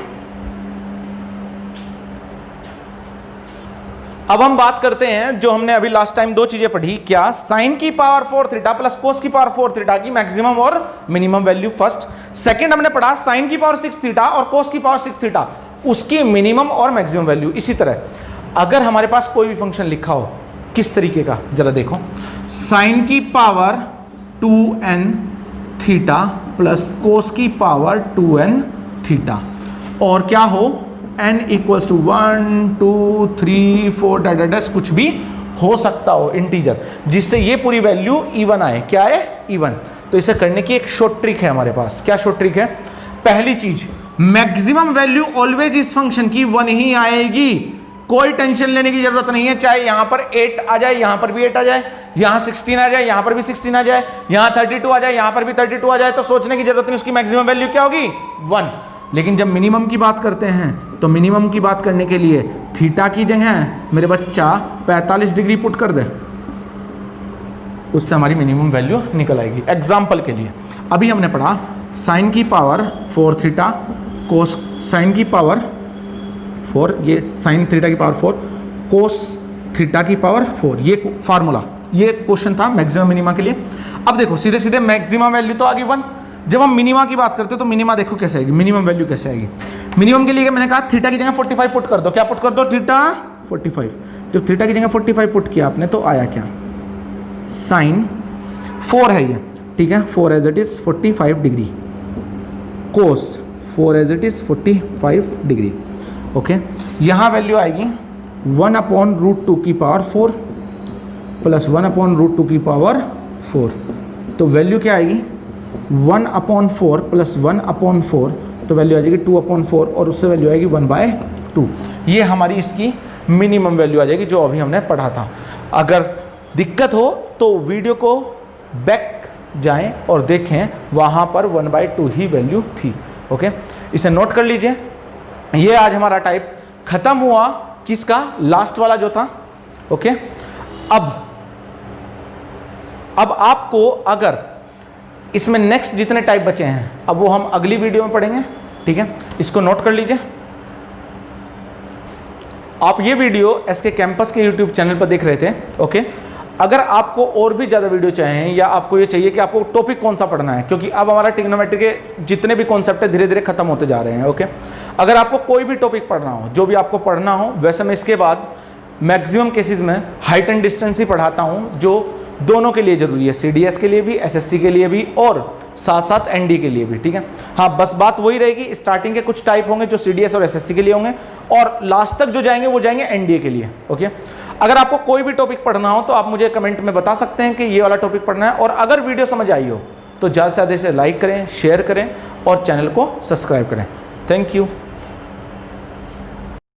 अब हम बात करते हैं जो हमने अभी लास्ट टाइम 2 चीजें पढ़ी। क्या? साइन की पावर 4 थीटा प्लस कोस की पावर 4 थीटा की मैक्सिमम और मिनिमम वैल्यू फर्स्ट। सेकंड हमने पढ़ा साइन की पावर 6 थीटा और कोस की पावर 6 थीटा, उसकी मिनिमम और मैक्सिमम वैल्यू। इसी तरह अगर हमारे पास कोई भी फंक्शन लिखा हो, किस तरीके का जरा देखो, साइन की पावर 2n थीटा प्लस कोस की पावर 2n थीटा, और क्या हो? n इक्वल्स टू 1 2 3 4 डाडाडस कुछ भी हो सकता हो इंटीजर, जिससे ये पूरी वैल्यू इवन आए। क्या है? इवन। तो इसे करने की एक शॉर्ट ट्रिक है हमारे पास। क्या शॉर्ट ट्रिक है? पहली चीज, मैक्सिमम वैल्यू ऑलवेज इस फंक्शन की 1 ही आएगी, कोई टेंशन लेने की जरूरत नहीं है। चाहे यहां पर 8 आ जाए, यहां पर भी 8 आ जाए, यहां 16 आ जाए, यहां पर भी 16 आ जाए, यहां 32 आ जाए, यहां पर भी 32 आ जाए, तो सोचने की जरूरत नहीं, उसकी मैक्सिमम वैल्यू क्या होगी? 1। लेकिन जब मिनिमम की बात करते हैं तो मिनिमम की बात करने के लिए थीटा की जगह मेरे बच्चा 45 डिग्री पुट कर दे, उससे हमारी मिनिमम वैल्यू निकल आएगी। एग्जाम्पल के लिए अभी हमने पढ़ा साइन की पावर 4 थीटा कोस साइन की पावर 4, ये साइन थीटा की पावर 4 कोस थीटा की पावर 4, ये फार्मूला, ये क्वेश्चन था मैक्सिमम मिनिमा के लिए। अब देखो सीधे सीधे मैक्सिमम वैल्यू तो आ गई 1। जब हम मिनिमा की बात करते हैं तो मिनिमा देखो कैसे आएगी, मिनिमम वैल्यू कैसे आएगी। मिनिमम के लिए मैंने कहा थीटा की जगह 45 पुट कर दो। क्या पुट कर दो? थीटा 45। जब थीटा की जगह 45 पुट किया आपने तो आया क्या? साइन 4 है ये, ठीक है, 4 as it is 45 degree, cos 4 as it is 45 degree. Okay, यहाँ वैल्यू आएगी 1/√2 की पावर 4 प्लस 1/√2 की पावर 4। तो वैल्यू क्या आएगी? 1/4 प्लस 1/4, तो वैल्यू आ जाएगी 2/4 और उससे वैल्यू आएगी 1/2। ये हमारी इसकी मिनिमम वैल्यू आ जाएगी जो अभी हमने पढ़ा था। अगर दिक्कत हो तो वीडियो को बैक जाएं और देखें, वहाँ पर 1/2 ही वैल्यू थी। ओके, इसे नोट कर लीजिए। ये आज हमारा टाइप खत्म हुआ, किसका? लास्ट वाला जो था। ओके, अब आपको अगर इसमें नेक्स्ट जितने टाइप बचे हैं अब वो हम अगली वीडियो में पढ़ेंगे, ठीक है, इसको नोट कर लीजिए। आप ये वीडियो एसके कैंपस के यूट्यूब चैनल पर देख रहे थे। ओके, अगर आपको और भी ज़्यादा वीडियो चाहिए या आपको ये चाहिए कि आपको टॉपिक कौन सा पढ़ना है, क्योंकि अब हमारा ट्रिग्नोमेट्री के जितने भी कॉन्सेप्ट है धीरे धीरे खत्म होते जा रहे हैं। ओके, अगर आपको कोई भी टॉपिक पढ़ना हो, जो भी आपको पढ़ना हो, वैसे मैं इसके बाद मैक्सिमम केसेस में हाइट एंड डिस्टेंस ही पढ़ाता हूँ, जो दोनों के लिए जरूरी है, CDS के लिए भी, SSC के लिए भी और साथ साथ ND के लिए भी, ठीक है। हाँ, बस बात वही रहेगी, स्टार्टिंग के कुछ टाइप होंगे जो CDS और SSC के लिए होंगे और लास्ट तक जो जाएंगे वो जाएंगे NDA के लिए। ओके, अगर आपको कोई भी टॉपिक पढ़ना हो तो आप मुझे कमेंट में बता सकते हैं कि ये वाला टॉपिक पढ़ना है, और अगर वीडियो समझ आई हो तो ज़्यादा से ज़्यादा इसे लाइक करें, शेयर करें और चैनल को सब्सक्राइब करें। Thank you.